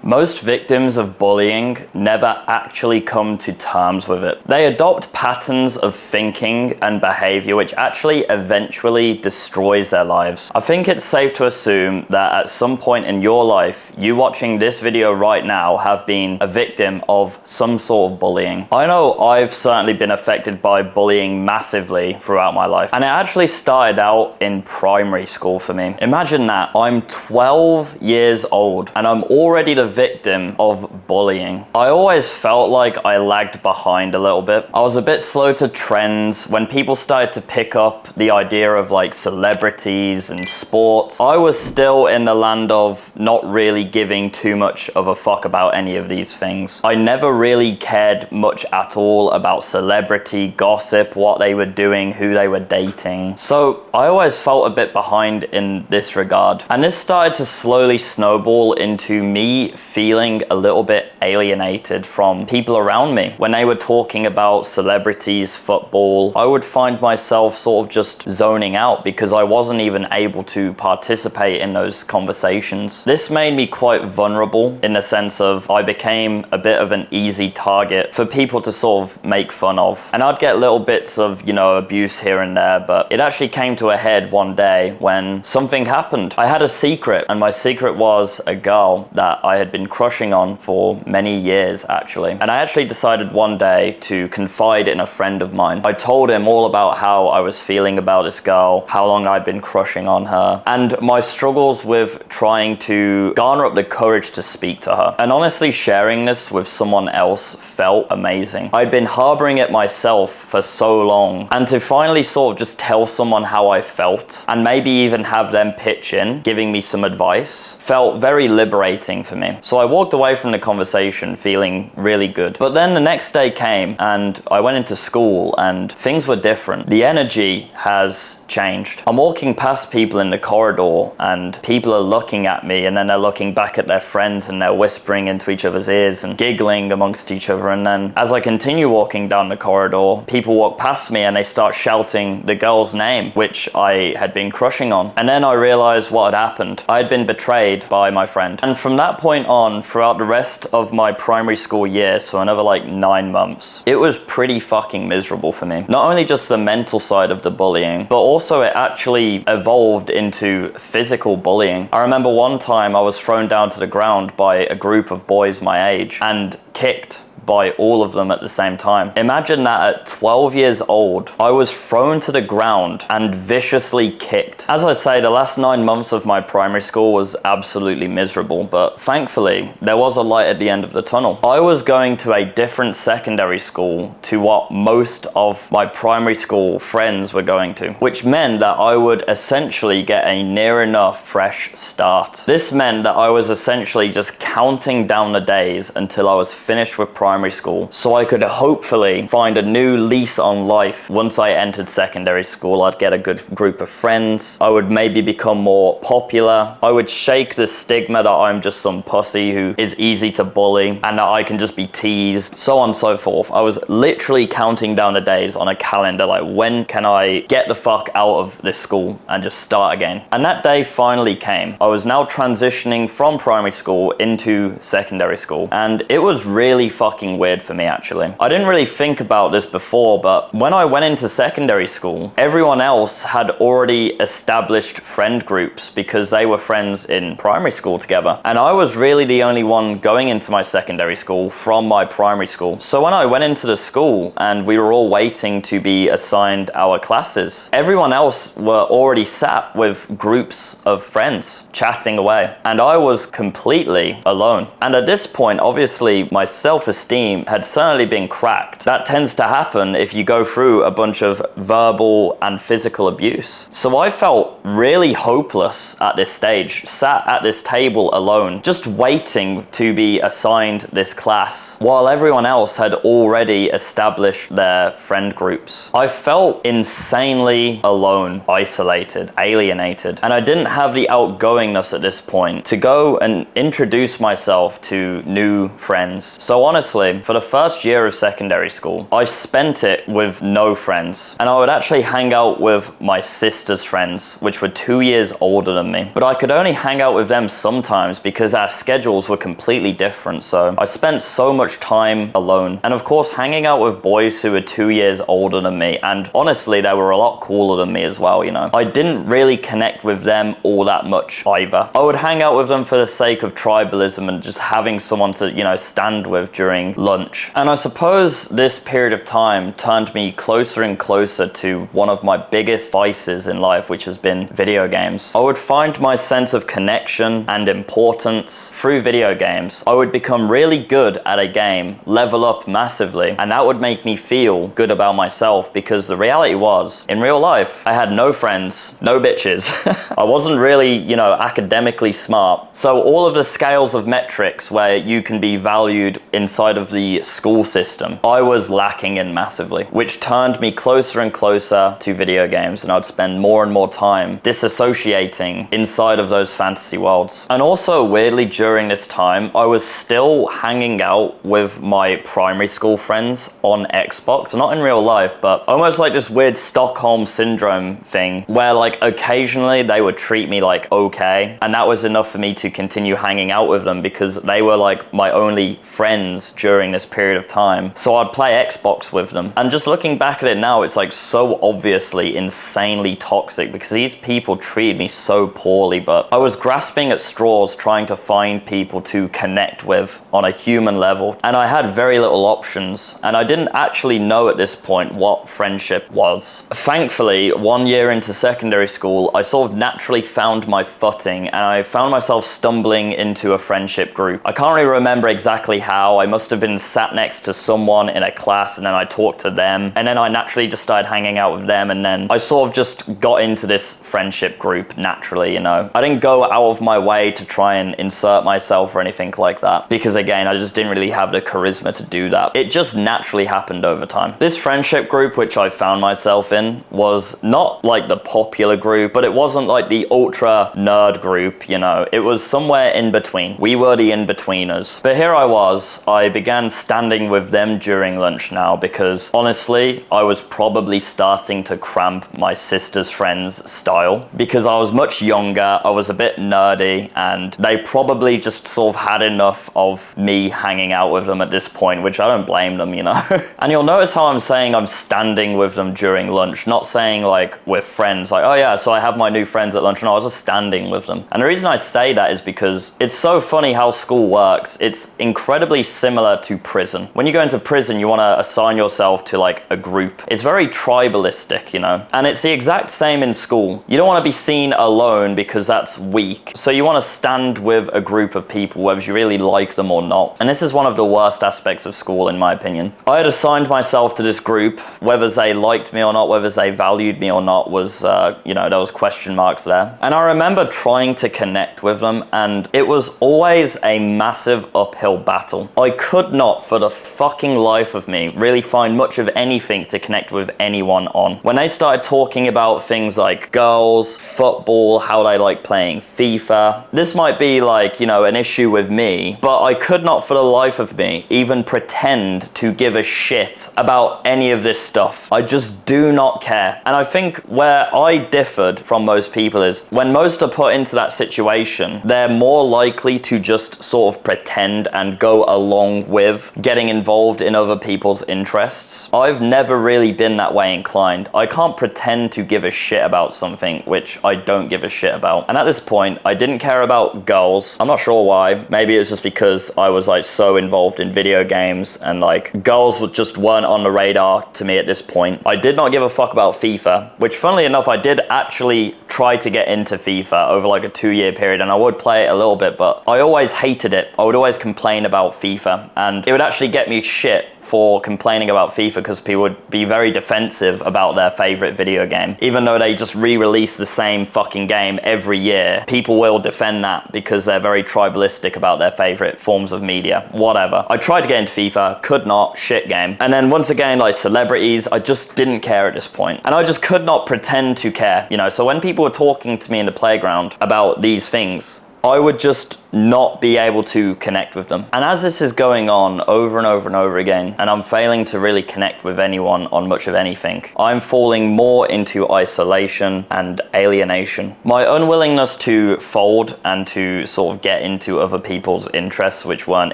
Most victims of bullying never actually come to terms with it. They adopt patterns of thinking and behavior which actually eventually destroys their lives. I think it's safe to assume that at some point in your life, you watching this video right now have been a victim of some sort of bullying. I know I've certainly been affected by bullying massively throughout my life, and it actually started out in primary school for me. Imagine that, I'm 12 years old and I'm already the victim of bullying. I always felt like I lagged behind a little bit. I was a bit slow to trends. When people started to pick up the idea of like celebrities and sports, I was still in the land of not really giving too much of a fuck about any of these things. I never really cared much at all about celebrity gossip, what they were doing, who they were dating. So I always felt a bit behind in this regard. And this started to slowly snowball into me feeling a little bit alienated from people around me. When they were talking about celebrities, football, I would find myself sort of just zoning out because I wasn't even able to participate in those conversations. This made me quite vulnerable in the sense of I became a bit of an easy target for people to sort of make fun of. And I'd get little bits of, you know, abuse here and there, but it actually came to a head one day when something happened. I had a secret, and my secret was a girl that I had been crushing on for many years actually. And I actually decided one day to confide in a friend of mine. I told him all about how I was feeling about this girl, how long I'd been crushing on her, and my struggles with trying to garner up the courage to speak to her. And honestly, sharing this with someone else felt amazing. I'd been harboring it myself for so long, and to finally sort of just tell someone how I felt and maybe even have them pitch in, giving me some advice, felt very liberating for me. So I walked away from the conversation feeling really good. But then the next day came and I went into school and things were different. The energy has changed. I'm walking past people in the corridor and people are looking at me, and then they're looking back at their friends and they're whispering into each other's ears and giggling amongst each other. And then as I continue walking down the corridor, people walk past me and they start shouting the girl's name, which I had been crushing on. And then I realized what had happened. I had been betrayed by my friend. And from that point on, throughout the rest of my primary school year, so another like 9 months, it was pretty fucking miserable for me. Not only just the mental side of the bullying, but also it actually evolved into physical bullying. I remember one time I was thrown down to the ground by a group of boys my age and kicked by all of them at the same time. Imagine that at 12 years old, I was thrown to the ground and viciously kicked. As I say, the last 9 months of my primary school was absolutely miserable, but thankfully, there was a light at the end of the tunnel. I was going to a different secondary school to what most of my primary school friends were going to, which meant that I would essentially get a near enough fresh start. This meant that I was essentially just counting down the days until I was finished with primary school, so I could hopefully find a new lease on life. Once I entered secondary school, I'd get a good group of friends. I would maybe become more popular. I would shake the stigma that I'm just some pussy who is easy to bully and that I can just be teased, so on and so forth. I was literally counting down the days on a calendar, like when can I get the fuck out of this school and just start again. And that day finally came. I was now transitioning from primary school into secondary school, and it was really fucking weird for me actually. I didn't really think about this before, but when I went into secondary school, everyone else had already established friend groups because they were friends in primary school together. And I was really the only one going into my secondary school from my primary school. So when I went into the school and we were all waiting to be assigned our classes, everyone else were already sat with groups of friends chatting away. And I was completely alone. And at this point, obviously, my self-esteem had certainly been cracked. That tends to happen if you go through a bunch of verbal and physical abuse. So I felt really hopeless at this stage, sat at this table alone, just waiting to be assigned this class, while everyone else had already established their friend groups. I felt insanely alone, isolated, alienated, and I didn't have the outgoingness at this point to go and introduce myself to new friends. So honestly, honestly, for the first year of secondary school, I spent it with no friends. And I would actually hang out with my sister's friends, which were 2 years older than me. But I could only hang out with them sometimes because our schedules were completely different. So I spent so much time alone. And of course, hanging out with boys who were 2 years older than me, and honestly, they were a lot cooler than me as well, you know. I didn't really connect with them all that much either. I would hang out with them for the sake of tribalism and just having someone to, you know, stand with during lunch. And I suppose this period of time turned me closer and closer to one of my biggest vices in life, which has been video games. I would find my sense of connection and importance through video games. I would become really good at a game, level up massively, and that would make me feel good about myself, because the reality was, in real life, I had no friends, no bitches. I wasn't really, you know, academically smart. So all of the scales of metrics where you can be valued inside of the school system, I was lacking in massively, which turned me closer and closer to video games, and I'd spend more and more time disassociating inside of those fantasy worlds. And also, weirdly, during this time, I was still hanging out with my primary school friends on Xbox, not in real life, but almost like this weird Stockholm syndrome thing, where like occasionally they would treat me like okay, and that was enough for me to continue hanging out with them because they were like my only friends during this period of time. So I'd play Xbox with them. And just looking back at it now, it's like so obviously insanely toxic because these people treated me so poorly, but I was grasping at straws trying to find people to connect with on a human level, and I had very little options, and I didn't actually know at this point what friendship was. Thankfully, 1 year into secondary school, I sort of naturally found my footing, and I found myself stumbling into a friendship group. I can't really remember exactly how. I must have been sat next to someone in a class, and then I talked to them, and then I naturally just started hanging out with them, and then I sort of just got into this friendship group naturally, you know. I didn't go out of my way to try and insert myself or anything like that, because again, I just didn't really have the charisma to do that. It just naturally happened over time. This friendship group, which I found myself in, was not like the popular group, but it wasn't like the ultra nerd group, you know. It was somewhere in between. We were the in-betweeners. But here I was, I began standing with them during lunch now because honestly, I was probably starting to cramp my sister's friends' style because I was much younger, I was a bit nerdy, and they probably just sort of had enough of me hanging out with them at this point, which I don't blame them, you know. And you'll notice how I'm saying I'm standing with them during lunch, not saying like we're friends, like, oh yeah, so I have my new friends at lunch. No, I was just standing with them. And the reason I say that is because it's so funny how school works. It's incredibly similar to prison. When you go into prison, you want to assign yourself to like a group. It's very tribalistic, you know. And it's the exact same in school. You don't want to be seen alone because that's weak. So you want to stand with a group of people, whether you really like them or not. And this is one of the worst aspects of school, in my opinion. I had assigned myself to this group. Whether they liked me or not, whether they valued me or not was, you know, there was question marks there. And I remember trying to connect with them, and it was always a massive uphill battle. I could not, for the fucking life of me, really find much of anything to connect with anyone on. When they started talking about things like girls, football, how they like playing FIFA, this might be like, you know, an issue with me, but I could not for the life of me even pretend to give a shit about any of this stuff. I just do not care. And I think where I differed from most people is when most are put into that situation, they're more likely to just sort of pretend and go along with getting involved in other people's interests. I've never really been that way inclined. I can't pretend to give a shit about something which I don't give a shit about. And at this point, I didn't care about girls. I'm not sure why. Maybe it's just because I was like so involved in video games, and like girls just weren't on the radar to me at this point. I did not give a fuck about FIFA, which funnily enough, I did actually try to get into FIFA over like a 2-year period, and I would play it a little bit, but I always hated it. I would always complain about FIFA, and it would actually get me shit for complaining about FIFA because people would be very defensive about their favorite video game. Even though they just re-release the same fucking game every year, people will defend that because they're very tribalistic about their favorite forms of media. Whatever. I tried to get into FIFA, could not, shit game. And then once again, like celebrities, I just didn't care at this point. And I just could not pretend to care, you know. So when people were talking to me in the playground about these things, I would just not be able to connect with them. And as this is going on over and over and over again, and I'm failing to really connect with anyone on much of anything, I'm falling more into isolation and alienation. My unwillingness to fold and to sort of get into other people's interests, which weren't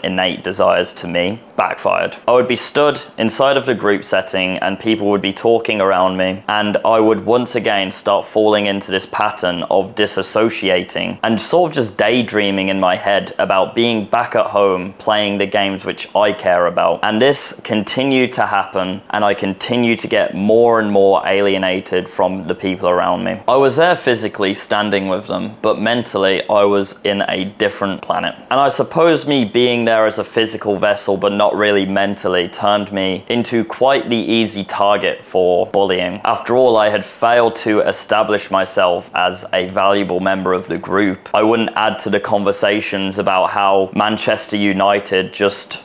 innate desires to me, backfired. I would be stood inside of the group setting and people would be talking around me, and I would once again start falling into this pattern of disassociating and sort of just daydreaming in my head about being back at home playing the games which I care about. And this continued to happen, and I continued to get more and more alienated from the people around me. I was there physically standing with them, but mentally I was in a different planet. And I suppose me being there as a physical vessel but not really mentally turned me into quite the easy target for bullying. After all, I had failed to establish myself as a valuable member of the group. I wouldn't add to the conversations about how Manchester United just,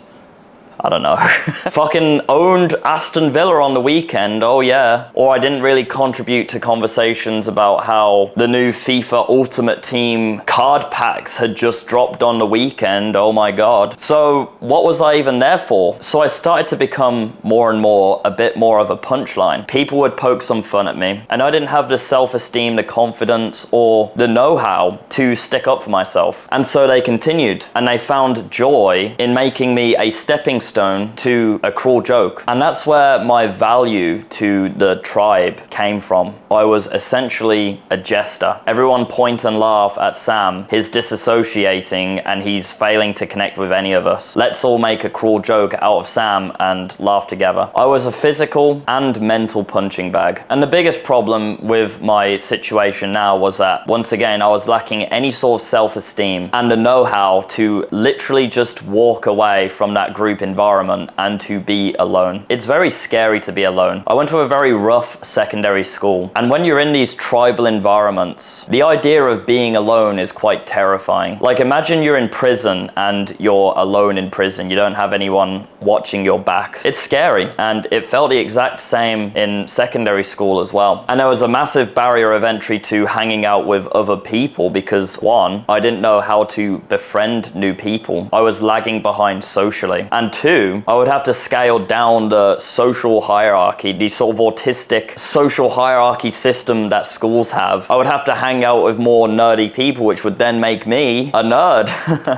I don't know, fucking owned Aston Villa on the weekend, oh yeah. Or I didn't really contribute to conversations about how the new FIFA Ultimate Team card packs had just dropped on the weekend, oh my god. So what was I even there for? So I started to become more and more a bit more of a punchline. People would poke some fun at me, and I didn't have the self-esteem, the confidence, or the know-how to stick up for myself. And so they continued, and they found joy in making me a stepping stone to a cruel joke. And that's where my value to the tribe came from. I was essentially a jester. Everyone point and laugh at Sam. He's disassociating and he's failing to connect with any of us. Let's all make a cruel joke out of Sam and laugh together. I was a physical and mental punching bag. And the biggest problem with my situation now was that, once again, I was lacking any sort of self-esteem and the know-how to literally just walk away from that group environment and to be alone. It's very scary to be alone. I went to a very rough secondary school, and when you're in these tribal environments, the idea of being alone is quite terrifying. Like, imagine you're in prison and you're alone in prison. You don't have anyone watching your back. It's scary, and it felt the exact same in secondary school as well. And there was a massive barrier of entry to hanging out with other people because, one, I didn't know how to befriend new people. I was lagging behind socially. And two, I would have to scale down the social hierarchy, the sort of autistic social hierarchy system that schools have. I would have to hang out with more nerdy people, which would then make me a nerd.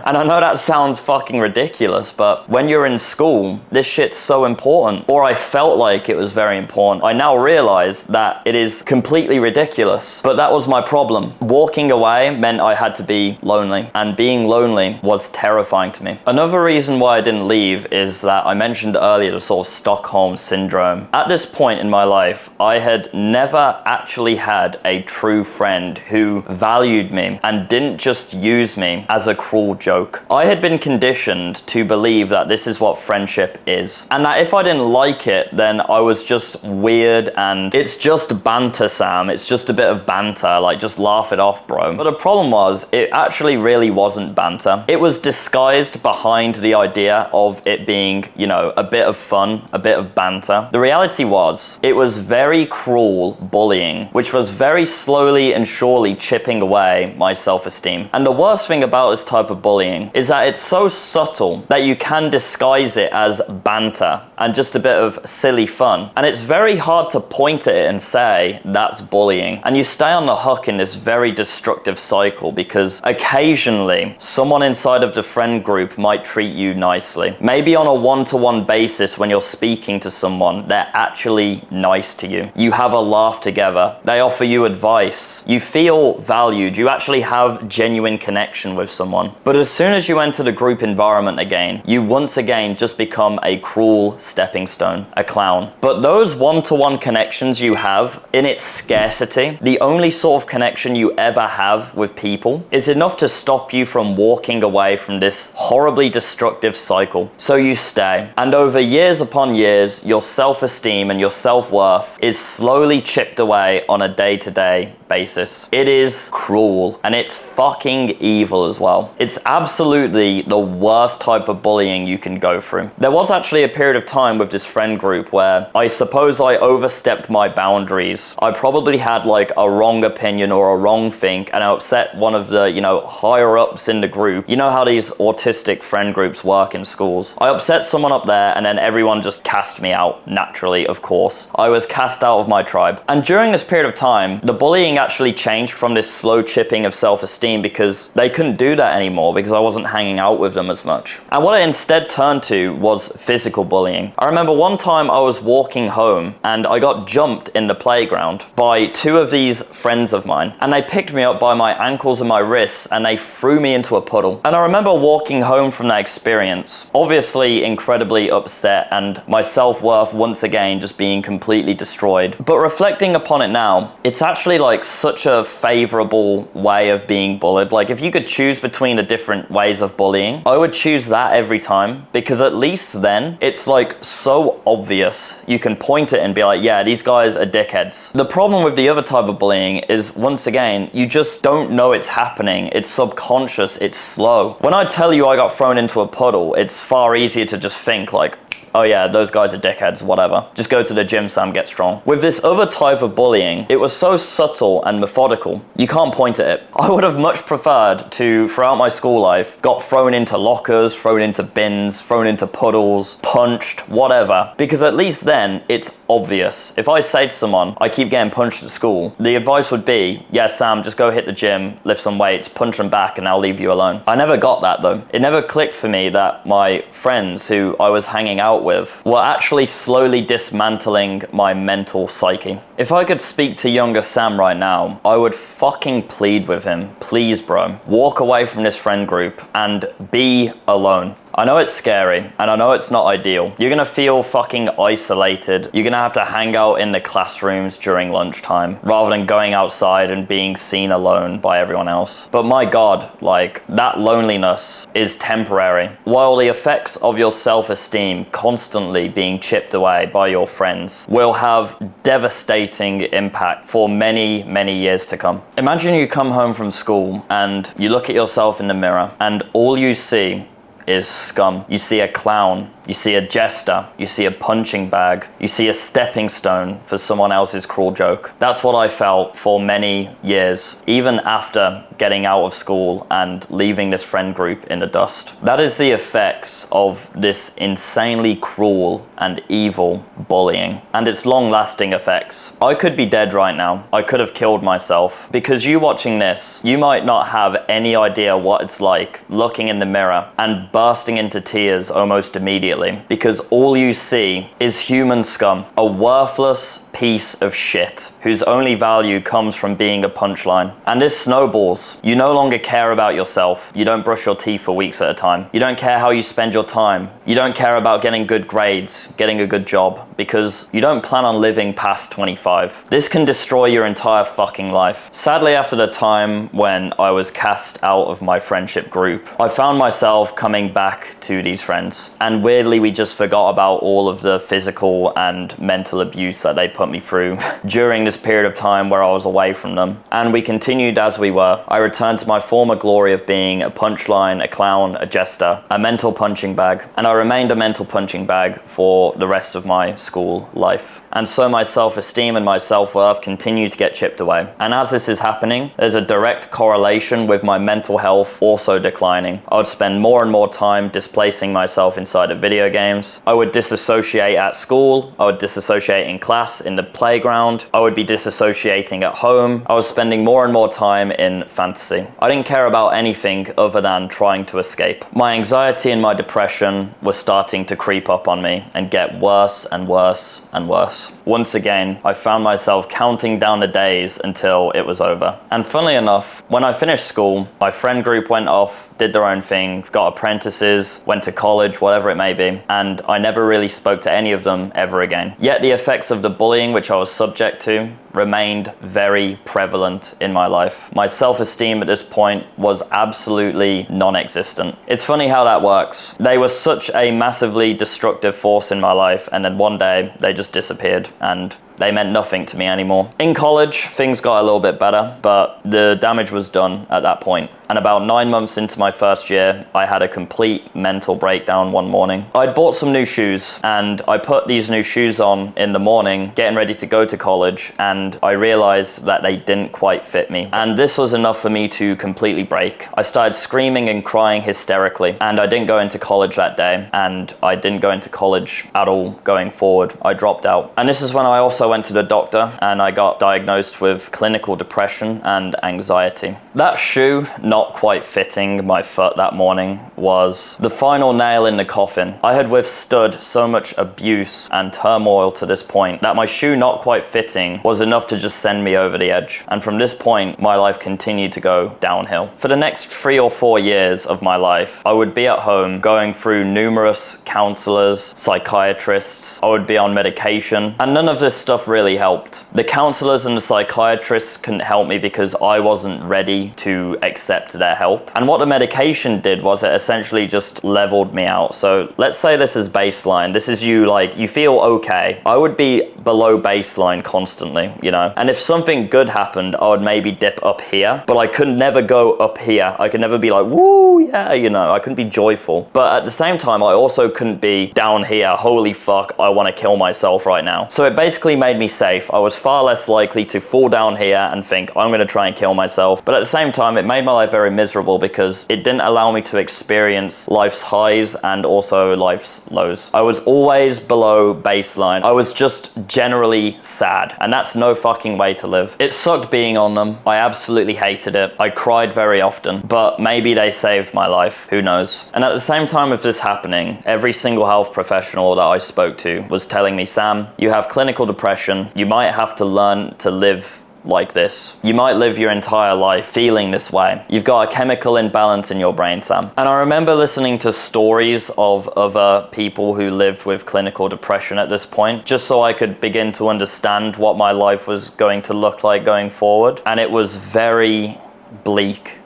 And I know that sounds fucking ridiculous, but when you're in school, this shit's so important. Or I felt like it was very important. I now realize that it is completely ridiculous, but that was my problem. Walking away meant I had to be lonely, and being lonely was terrifying to me. Another reason why I didn't leave is that I mentioned earlier the sort of Stockholm syndrome. At this point in my life, I had never actually had a true friend who valued me and didn't just use me as a cruel joke. I had been conditioned to believe that this is what friendship is, and that if I didn't like it, then I was just weird and it's just banter, Sam. It's just a bit of banter, like just laugh it off, bro. But the problem was, it actually really wasn't banter. It was disguised behind the idea of it being, you know, a bit of fun, a bit of banter. The reality was, it was very cruel bullying, which was very slowly and surely chipping away my self-esteem. And the worst thing about this type of bullying is that it's so subtle that you can disguise it as banter and just a bit of silly fun. And it's very hard to point at it and say, that's bullying. And you stay on the hook in this very destructive cycle because occasionally someone inside of the friend group might treat you nicely. Maybe on a one-to-one basis, when you're speaking to someone, they're actually nice to you. You have a laugh together. They offer you advice. You feel valued. You actually have genuine connection with someone. But as soon as you enter the group environment again, you once again just become a cruel stepping stone, a clown. But those one-to-one connections you have, in its scarcity, the only sort of connection you ever have with people, is enough to stop you from walking away from this horribly destructive cycle. So you stay. And over years upon years, your self-esteem and your self-worth is slowly chipped away on a day-to-day basis. It is cruel, and it's fucking evil as well. It's absolutely the worst type of bullying you can go through. There was actually a period of time with this friend group where I suppose I overstepped my boundaries. I probably had like a wrong opinion or a wrong think, and I upset one of the, higher ups in the group. You know how these autistic friend groups work in schools. I upset someone up there, and then everyone just cast me out, naturally, of course. I was cast out of my tribe. And during this period of time, the bullying actually changed from this slow chipping of self-esteem because they couldn't do that anymore because I wasn't hanging out with them as much. And what it instead turned to was physical bullying. I remember one time I was walking home and I got jumped in the playground by two of these friends of mine, and they picked me up by my ankles and my wrists and they threw me into a puddle. And I remember walking home from that experience, obviously incredibly upset and my self-worth once again just being completely destroyed. But reflecting upon it now, it's actually like such a favorable way of being bullied. Like if you could choose between the different ways of bullying, I would choose that every time, because at least then it's like so obvious. You can point it and be like, yeah, these guys are dickheads. The problem with the other type of bullying is, once again, you just don't know it's happening. It's subconscious, it's slow. When I tell you I got thrown into a puddle, it's far easier to just think like, oh yeah, those guys are dickheads, whatever. Just go to the gym, Sam, get strong. With this other type of bullying, it was so subtle and methodical, you can't point at it. I would have much preferred to, throughout my school life, got thrown into lockers, thrown into bins, thrown into puddles, punched, whatever, because at least then it's obvious. If I say to someone, I keep getting punched at school, the advice would be, yeah, Sam, just go hit the gym, lift some weights, punch them back, and I'll leave you alone. I never got that though. It never clicked for me that my friends who I was hanging out with were actually slowly dismantling my mental psyche. If I could speak to younger Sam right now, I would fucking plead with him, please bro, walk away from this friend group and be alone. I know it's scary, and I know it's not ideal. You're gonna feel fucking isolated. You're gonna have to hang out in the classrooms during lunchtime, rather than going outside and being seen alone by everyone else. But my God, like, that loneliness is temporary. While the effects of your self-esteem constantly being chipped away by your friends will have devastating impact for many, many years to come. Imagine you come home from school and you look at yourself in the mirror and all you see is scum. You see a clown, you see a jester, you see a punching bag, you see a stepping stone for someone else's cruel joke. That's what I felt for many years, even after getting out of school and leaving this friend group in the dust. That is the effects of this insanely cruel and evil bullying, and its long-lasting effects. I could be dead right now. I could have killed myself, because you watching this, you might not have any idea what it's like looking in the mirror and bursting into tears almost immediately, because all you see is human scum, a worthless piece of shit whose only value comes from being a punchline. And this snowballs. You no longer care about yourself. You don't brush your teeth for weeks at a time. You don't care how you spend your time. You don't care about getting good grades, getting a good job, because you don't plan on living past 25. This can destroy your entire fucking life. Sadly, after the time when I was cast out of my friendship group, I found myself coming back to these friends. And weirdly, we just forgot about all of the physical and mental abuse that they put me through during this period of time where I was away from them. And we continued as we were. I returned to my former glory of being a punchline, a clown, a jester, a mental punching bag. And I remained a mental punching bag for the rest of my school life. And so my self-esteem and my self-worth continue to get chipped away. And as this is happening, there's a direct correlation with my mental health also declining. I would spend more and more time displacing myself inside of video games. I would disassociate at school. I would disassociate in class, in the playground. I would be disassociating at home. I was spending more and more time in fantasy. I didn't care about anything other than trying to escape. My anxiety and my depression was starting to creep up on me and get worse and worse and worse. Once again, I found myself counting down the days until it was over. And funnily enough, when I finished school, my friend group went off, did their own thing, got apprentices, went to college, whatever it may be, and I never really spoke to any of them ever again. Yet the effects of the bullying which I was subject to remained very prevalent in my life. My self-esteem at this point was absolutely non-existent. It's funny how that works. They were such a massively destructive force in my life, and then one day they just disappeared, and They meant nothing to me anymore. In college, things got a little bit better, but the damage was done at that point. And about 9 months into my first year, I had a complete mental breakdown one morning. I'd bought some new shoes, and I put these new shoes on in the morning, getting ready to go to college, and I realized that they didn't quite fit me. And this was enough for me to completely break. I started screaming and crying hysterically, and I didn't go into college that day, and I didn't go into college at all going forward. I dropped out. And this is when I also went to the doctor, and I got diagnosed with clinical depression and anxiety. That shoe not quite fitting my foot that morning was the final nail in the coffin. I had withstood so much abuse and turmoil to this point that my shoe not quite fitting was enough to just send me over the edge. And from this point, my life continued to go downhill. For the next 3 or 4 years of my life, I would be at home going through numerous counselors, psychiatrists. I would be on medication, and none of this stuff really helped. The counselors and the psychiatrists couldn't help me because I wasn't ready to accept their help. And what the medication did was it essentially just leveled me out. So let's say this is baseline. This is you, like, you feel okay. I would be below baseline constantly, you know? And if something good happened, I would maybe dip up here, but I could never go up here. I could never be like, woo, yeah, you know, I couldn't be joyful. But at the same time, I also couldn't be down here, holy fuck, I want to kill myself right now. So it basically made me safe. I was far less likely to fall down here and think, I'm going to try and kill myself. But at the same time, it made my life very miserable because it didn't allow me to experience life's highs and also life's lows. I was always below baseline. I was just generally sad, and that's no fucking way to live. It sucked being on them. I absolutely hated it. I cried very often, but maybe they saved my life. Who knows? And at the same time of this happening, every single health professional that I spoke to was telling me, Sam, you have clinical depression. You might have to learn to live like this. You might live your entire life feeling this way. You've got a chemical imbalance in your brain, Sam. And I remember listening to stories of other people who lived with clinical depression at this point, just so I could begin to understand what my life was going to look like going forward. And it was very bleak.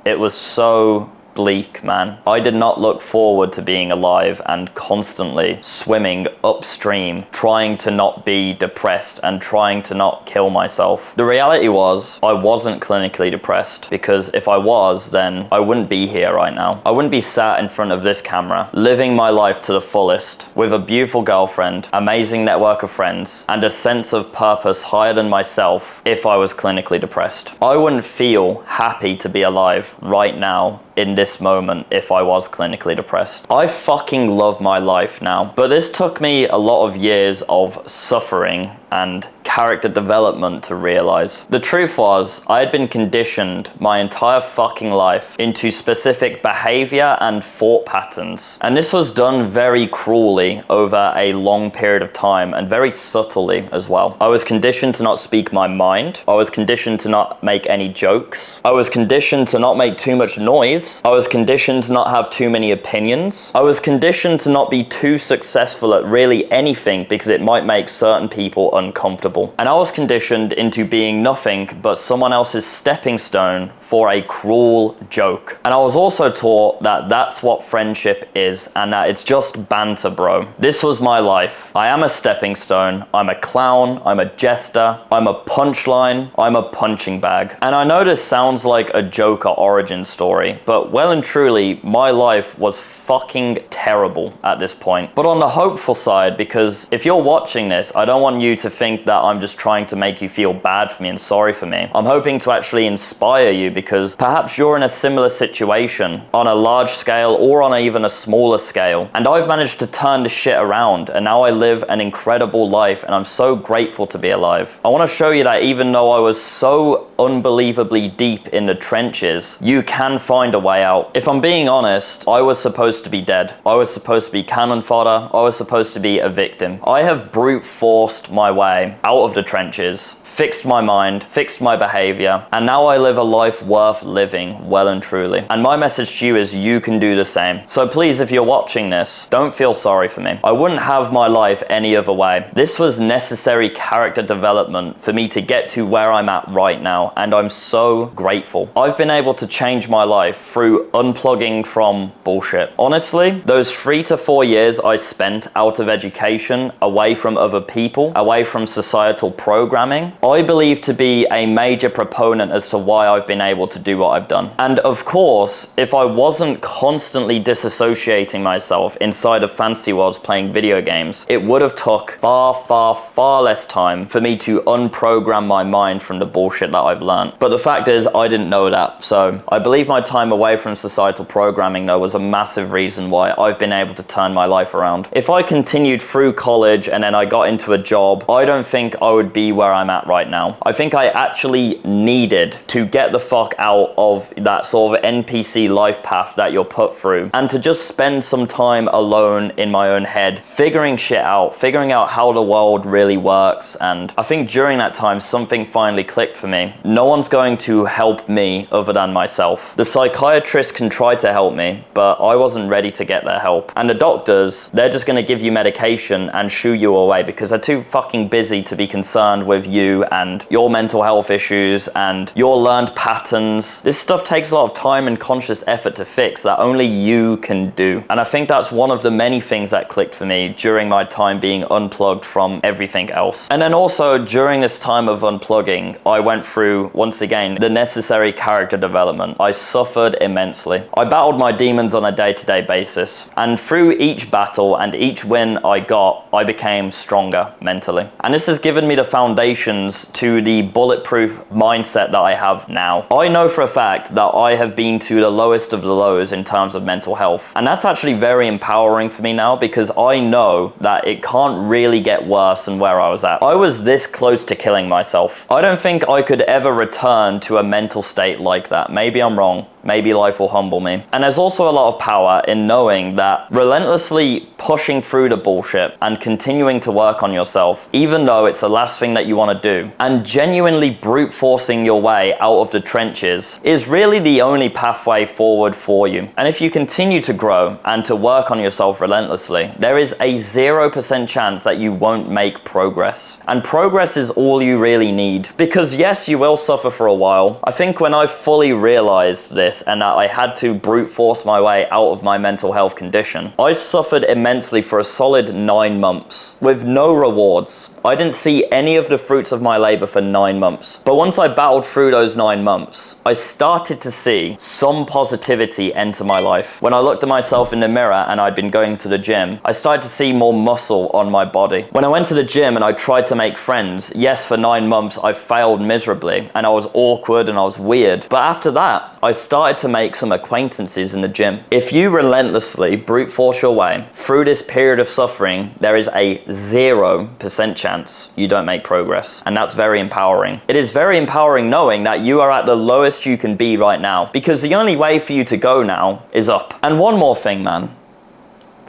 It was so bleak, man. I did not look forward to being alive and constantly swimming upstream, trying to not be depressed and trying to not kill myself. The reality was, I wasn't clinically depressed, because if I was, then I wouldn't be here right now. I wouldn't be sat in front of this camera, living my life to the fullest, with a beautiful girlfriend, amazing network of friends, and a sense of purpose higher than myself if I was clinically depressed. I wouldn't feel happy to be alive right now in this moment if I was clinically depressed. I fucking love my life now, but this took me a lot of years of suffering and character development to realize. The truth was, I had been conditioned my entire fucking life into specific behavior and thought patterns. And this was done very cruelly over a long period of time, and very subtly as well. I was conditioned to not speak my mind. I was conditioned to not make any jokes. I was conditioned to not make too much noise. I was conditioned to not have too many opinions. I was conditioned to not be too successful at really anything because it might make certain people uncomfortable. And I was conditioned into being nothing but someone else's stepping stone for a cruel joke. And I was also taught that that's what friendship is, and that it's just banter, bro. This was my life. I am a stepping stone. I'm a clown. I'm a jester. I'm a punchline. I'm a punching bag. And I know this sounds like a Joker origin story, but well and truly, my life was fucking terrible at this point. But on the hopeful side, because if you're watching this, I don't want you to think that I'm just trying to make you feel bad for me and sorry for me. I'm hoping to actually inspire you, because perhaps you're in a similar situation on a large scale or on even a smaller scale. And I've managed to turn the shit around, and now I live an incredible life, and I'm so grateful to be alive. I want to show you that even though I was so unbelievably deep in the trenches, you can find a way out. If I'm being honest, I was supposed to be dead. I was supposed to be cannon fodder. I was supposed to be a victim. I have brute forced my way out of the trenches, fixed my mind, fixed my behavior, and now I live a life worth living well and truly. And my message to you is you can do the same. So please, if you're watching this, don't feel sorry for me. I wouldn't have my life any other way. This was necessary character development for me to get to where I'm at right now, and I'm so grateful. I've been able to change my life through unplugging from bullshit. Honestly, those 3 to 4 years I spent out of education, away from other people, away from societal programming, I believe to be a major proponent as to why I've been able to do what I've done. And of course, if I wasn't constantly disassociating myself inside of fantasy worlds playing video games, it would have took far less time for me to unprogram my mind from the bullshit that I've learned. But the fact is, I didn't know that. So I believe my time away from societal programming, though, was a massive reason why I've been able to turn my life around. If I continued through college and then I got into a job, I don't think I would be where I'm at right now. I think I actually needed to get the fuck out of that sort of NPC life path that you're put through, and to just spend some time alone in my own head, figuring shit out, figuring out how the world really works. And I think during that time, something finally clicked for me. No one's going to help me other than myself. The psychiatrist can try to help me, but I wasn't ready to get their help. And the doctors, they're just gonna give you medication and shoo you away because they're too fucking busy to be concerned with you and your mental health issues and your learned patterns. This stuff takes a lot of time and conscious effort to fix that only you can do. And I think that's one of the many things that clicked for me during my time being unplugged from everything else. And then also during this time of unplugging, I went through, once again, the necessary character development. I suffered immensely. I battled my demons on a day-to-day basis, and through each battle and each win I got, I became stronger mentally. And this has given me the foundations to the bulletproof mindset that I have now. I know for a fact that I have been to the lowest of the lows in terms of mental health, and that's actually very empowering for me now because I know that it can't really get worse than where I was at. I was this close to killing myself. I don't think I could ever return to a mental state like that. Maybe I'm wrong. Maybe life will humble me. And there's also a lot of power in knowing that relentlessly pushing through the bullshit and continuing to work on yourself, even though it's the last thing that you want to do, and genuinely brute forcing your way out of the trenches is really the only pathway forward for you. And if you continue to grow and to work on yourself relentlessly, there is a 0% chance that you won't make progress. And progress is all you really need. Because yes, you will suffer for a while. I think when I fully realized this and that I had to brute force my way out of my mental health condition, I suffered immensely for a solid 9 months with no rewards. I didn't see any of the fruits of my labor for 9 months. But once I battled through those 9 months, I started to see some positivity enter my life. When I looked at myself in the mirror and I'd been going to the gym, I started to see more muscle on my body. When I went to the gym and I tried to make friends, yes, for 9 months I failed miserably and I was awkward and I was weird. But after that, I started to make some acquaintances in the gym. If you relentlessly brute force your way through this period of suffering, there is a 0% chance you don't make progress. And that's very empowering. It is very empowering knowing that you are at the lowest you can be right now, because the only way for you to go now is up. And one more thing, man.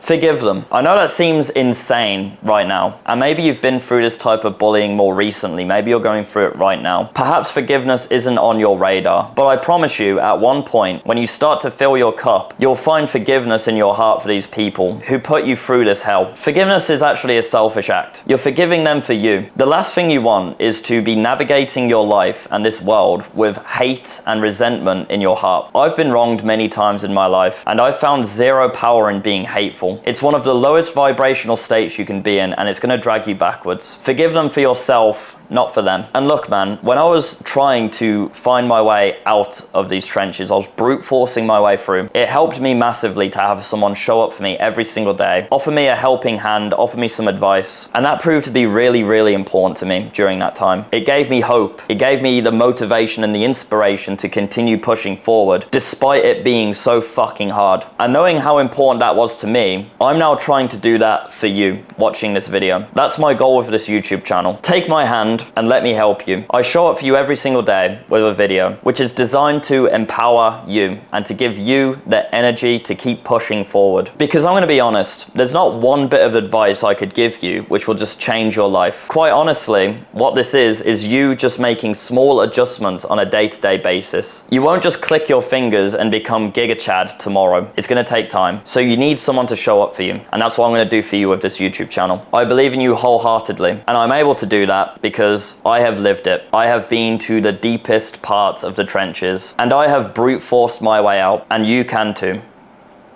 Forgive them. I know that seems insane right now, and maybe you've been through this type of bullying more recently. Maybe you're going through it right now. Perhaps forgiveness isn't on your radar, but I promise you, at one point, when you start to fill your cup, you'll find forgiveness in your heart for these people who put you through this hell. Forgiveness is actually a selfish act. You're forgiving them for you. The last thing you want is to be navigating your life and this world with hate and resentment in your heart. I've been wronged many times in my life, and I've found zero power in being hateful. It's one of the lowest vibrational states you can be in, and it's going to drag you backwards. Forgive them for yourself, not for them. And look, man, when I was trying to find my way out of these trenches, I was brute forcing my way through. It helped me massively to have someone show up for me every single day, offer me a helping hand, offer me some advice. And that proved to be really, really important to me during that time. It gave me hope. It gave me the motivation and the inspiration to continue pushing forward, despite it being so fucking hard. And knowing how important that was to me, I'm now trying to do that for you watching this video. That's my goal with this YouTube channel. Take my hand, friend and let me help you. I show up for you every single day with a video, which is designed to empower you and to give you the energy to keep pushing forward. Because I'm going to be honest, there's not one bit of advice I could give you which will just change your life. Quite honestly, what this is you just making small adjustments on a day-to-day basis. You won't just click your fingers and become Giga Chad tomorrow. It's going to take time. So you need someone to show up for you. And that's what I'm going to do for you with this YouTube channel. I believe in you wholeheartedly. And I'm able to do that because I have lived it. I have been to the deepest parts of the trenches. And I have brute forced my way out. And you can too.